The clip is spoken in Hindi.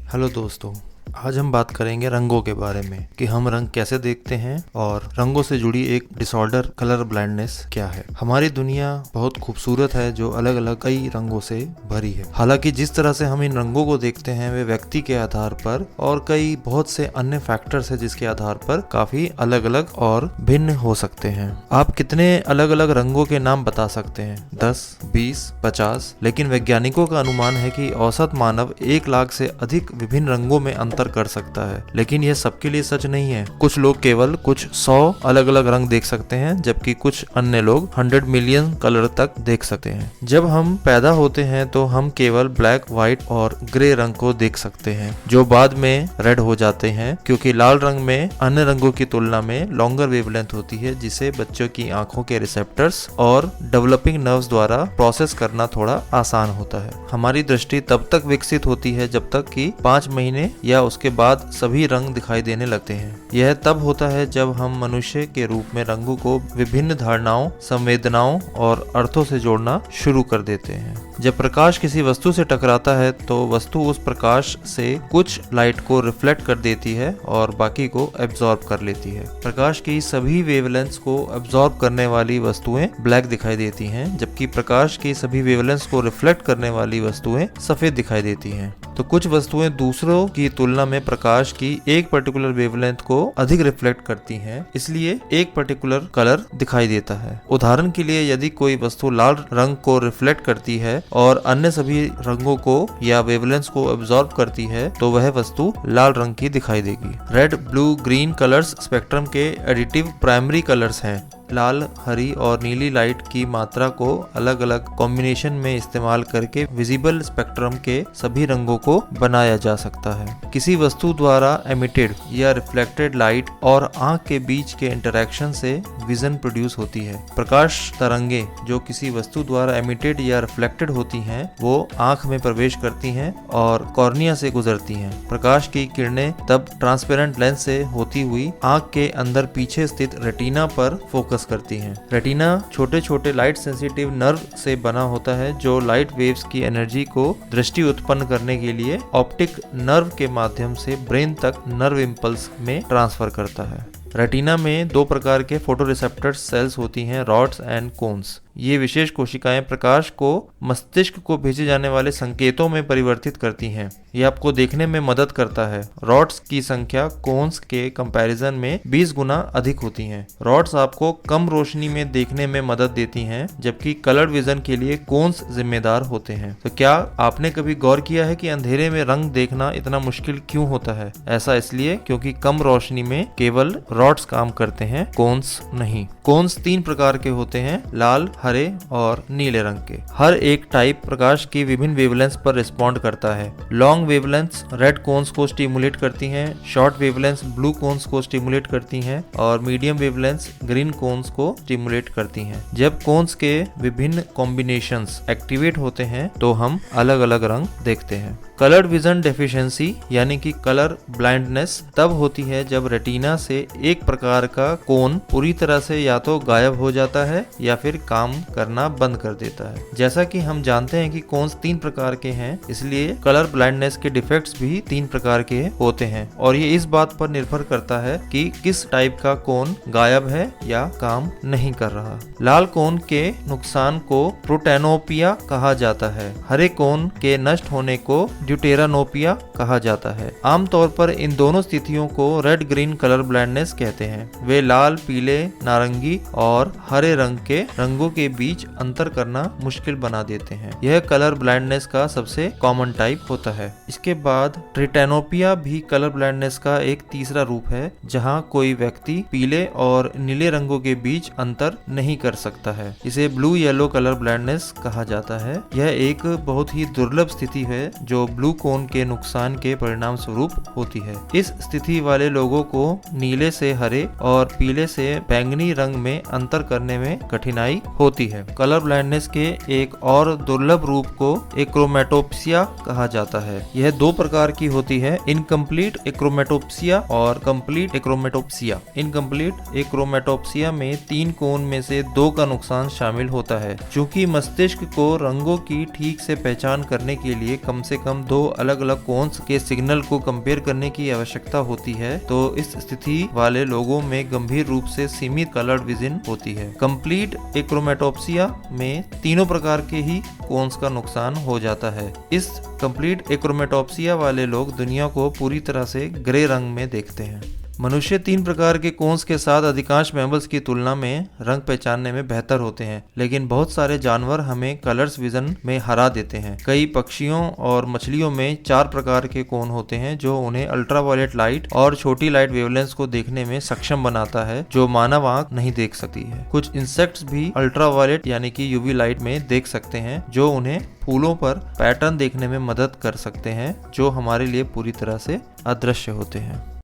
हेलो दोस्तों। आज हम बात करेंगे रंगों के बारे में कि हम रंग कैसे देखते हैं और रंगों से जुड़ी एक डिसऑर्डर कलर ब्लाइंडनेस क्या है। हमारी दुनिया बहुत खूबसूरत है जो अलग अलग कई रंगों से भरी है। हालांकि जिस तरह से हम इन रंगों को देखते हैं वे व्यक्ति के आधार पर और कई बहुत से अन्य फैक्टर्स है जिसके आधार पर काफी अलग अलग और भिन्न हो सकते हैं। आप कितने अलग अलग रंगों के नाम बता सकते हैं? 10, 20, 50। लेकिन वैज्ञानिकों का अनुमान है कि औसत मानव 1 लाख से अधिक विभिन्न रंगों में अंतर कर सकता है। लेकिन यह सबके लिए सच नहीं है। कुछ लोग केवल कुछ 100 अलग अलग रंग देख सकते हैं, जबकि कुछ अन्य लोग 100 मिलियन कलर तक देख सकते हैं। जब हम पैदा होते हैं तो हम केवल ब्लैक, व्हाइट और ग्रे रंग को देख सकते हैं, जो बाद में रेड हो जाते हैं, क्योंकि लाल रंग में अन्य रंगों की तुलना में लॉन्गर वेवलेंथ होती है, जिसे बच्चों की आंखों के रिसेप्टर्स और डेवलपिंग नर्व्स द्वारा प्रोसेस करना थोड़ा आसान होता है। हमारी दृष्टि तब तक विकसित होती है जब तक कि 5 महीने या उसके बाद सभी रंग दिखाई देने लगते हैं। यह तब होता है जब हम मनुष्य के रूप में रंगों को विभिन्न धारणाओं, संवेदनाओं और अर्थों से जोड़ना शुरू कर देते हैं। जब प्रकाश किसी वस्तु से टकराता है तो वस्तु उस प्रकाश से कुछ लाइट को रिफ्लेक्ट कर देती है और बाकी को एब्जॉर्ब कर लेती है। प्रकाश की सभी वेवलेंथ्स को एब्जॉर्ब करने वाली वस्तुएं ब्लैक दिखाई देती हैं, जबकि प्रकाश की सभी वेवलेंथ्स को रिफ्लेक्ट करने वाली वस्तुएं सफेद दिखाई देती हैं। तो कुछ वस्तुएं दूसरों की तुलना में प्रकाश की एक पर्टिकुलर वेवलेंथ को अधिक रिफ्लेक्ट करती हैं, इसलिए एक पर्टिकुलर कलर दिखाई देता है। उदाहरण के लिए, यदि कोई वस्तु लाल रंग को रिफ्लेक्ट करती है और अन्य सभी रंगों को या वेवलेंथ्स को एब्जॉर्ब करती है, तो वह वस्तु लाल रंग की दिखाई देगी। Red, blue, green colours spectrum के एडिटिव प्राइमरी कलर्स हैं। लाल, हरी और नीली लाइट की मात्रा को अलग अलग कॉम्बिनेशन में इस्तेमाल करके विजिबल स्पेक्ट्रम के सभी रंगों को बनाया जा सकता है। किसी वस्तु द्वारा एमिटेड या रिफ्लेक्टेड लाइट और आंख के बीच के इंटरेक्शन से विजन प्रोड्यूस होती है। प्रकाश तरंगे जो किसी वस्तु द्वारा एमिटेड या रिफ्लेक्टेड होती हैं, वो आंख में प्रवेश करती हैं और कॉर्निया से गुजरती हैं। प्रकाश की किरणें तब ट्रांसपेरेंट लेंस से होती हुई आंख के अंदर पीछे स्थित रेटिना पर फोकस करती हैं। रेटिना छोटे छोटे लाइट सेंसिटिव नर्व से बना होता है जो लाइट वेव्स की एनर्जी को दृष्टि उत्पन्न करने के लिए ऑप्टिक नर्व के माध्यम से ब्रेन तक नर्व इम्पल्स में ट्रांसफर करता है। रेटिना में 2 प्रकार के फोटोरिसेप्टर सेल्स होती हैं, रॉड्स एंड कोन्स। ये विशेष कोशिकाएं प्रकाश को मस्तिष्क को भेजे जाने वाले संकेतों में परिवर्तित करती हैं। ये आपको देखने में मदद करता है। रॉड्स की संख्या कोन्स के कंपैरिजन में 20 गुना अधिक होती हैं। रॉड्स आपको कम रोशनी में देखने में मदद देती हैं, जबकि कलर्ड विजन के लिए कोन्स जिम्मेदार होते हैं। तो क्या आपने कभी गौर किया है कि अंधेरे में रंग देखना इतना मुश्किल क्यों होता है? ऐसा इसलिए क्योंकि कम रोशनी में केवल रॉड्स काम करते हैं, कोन्स नहीं। कोन्स 3 प्रकार के होते हैं, लाल, हरे और नीले रंग के। हर एक टाइप प्रकाश की विभिन्न वेवलेंथ्स पर रिस्पॉन्ड करता है। लॉन्ग वेवलेंथ्स रेड कोन्स को स्टिमुलेट करती हैं, शॉर्ट वेवलेंथ्स ब्लू कोन्स को स्टिमुलेट करती हैं और मीडियम वेवलेंथ्स ग्रीन कोन्स को स्टिमुलेट करती हैं। जब कोन्स के विभिन्न कॉम्बिनेशंस एक्टिवेट होते हैं तो हम अलग अलग रंग देखते हैं। कलर्ड विजन डेफिशिएंसी यानी कि कलर ब्लाइंडनेस तब होती है जब रेटिना से एक प्रकार का कोन पूरी तरह से या तो गायब हो जाता है या फिर काम करना बंद कर देता है। जैसा कि हम जानते हैं कि कोन्स 3 प्रकार के हैं, इसलिए कलर ब्लाइंडनेस के डिफेक्ट्स भी 3 प्रकार के होते हैं और ये इस बात पर निर्भर करता है कि किस टाइप का कोन गायब है या काम नहीं कर रहा। लाल कोन के नुकसान को प्रोटेनोपिया कहा जाता है। हरे कोन के नष्ट होने को ड्यूटेरानोपिया कहा जाता है। आमतौर पर इन दोनों स्थितियों को रेड ग्रीन कलर ब्लाइंडनेस कहते हैं। वे लाल, पीले, नारंगी और हरे रंग के रंगों के बीच अंतर करना मुश्किल बना देते हैं। यह कलर ब्लाइंडनेस का सबसे कॉमन टाइप होता है। इसके बाद ट्रिटेनोपिया भी कलर ब्लाइंडनेस का एक तीसरा रूप है, जहां कोई व्यक्ति पीले और नीले रंगों के बीच अंतर नहीं कर सकता है। इसे ब्लू येलो कलर ब्लाइंडनेस कहा जाता है। यह एक बहुत ही दुर्लभ स्थिति है जो ब्लू कोन के नुकसान के परिणाम स्वरूप होती है। इस स्थिति वाले लोगों को नीले से हरे और पीले से बैंगनी रंग में अंतर करने में कठिनाई हो होती है। कलर ब्लाइंडनेस के एक और दुर्लभ रूप को एक्रोमेटोप्सिया कहा जाता है। यह दो प्रकार की होती है, इनकम्प्लीट एक्रोमेटोप्सिया और कंप्लीट एक्रोमेटोप्सिया। इनकम्प्लीट एक्रोमेटोप्सिया में 3 कोण में से 2 का नुकसान शामिल होता है। चूंकि मस्तिष्क को रंगों की ठीक से पहचान करने के लिए कम से कम 2 अलग अलग कोन्स के सिग्नल को कंपेयर करने की आवश्यकता होती है, तो इस स्थिति वाले लोगों में गंभीर रूप से सीमित कलर्ड विजन होती है। कंप्लीट एक्रोमेटोप्सिया में तीनों प्रकार के ही कोन्स का नुकसान हो जाता है। इस कंप्लीट एक्रोमेटोप्सिया वाले लोग दुनिया को पूरी तरह से ग्रे रंग में देखते हैं। मनुष्य 3 प्रकार के कोन्स के साथ अधिकांश मैमल्स की तुलना में रंग पहचानने में बेहतर होते हैं, लेकिन बहुत सारे जानवर हमें कलर्स विजन में हरा देते हैं। कई पक्षियों और मछलियों में 4 प्रकार के कोन होते हैं, जो उन्हें अल्ट्रावायलेट लाइट और छोटी लाइट वेवलेंथ को देखने में सक्षम बनाता है, जो मानव आंख नहीं देख सकती है। कुछ इंसेक्ट्स भी अल्ट्रावायलेट यानी कि यूवी लाइट में देख सकते हैं, जो उन्हें फूलों पर पैटर्न देखने में मदद कर सकते हैं, जो हमारे लिए पूरी तरह से अदृश्य होते हैं।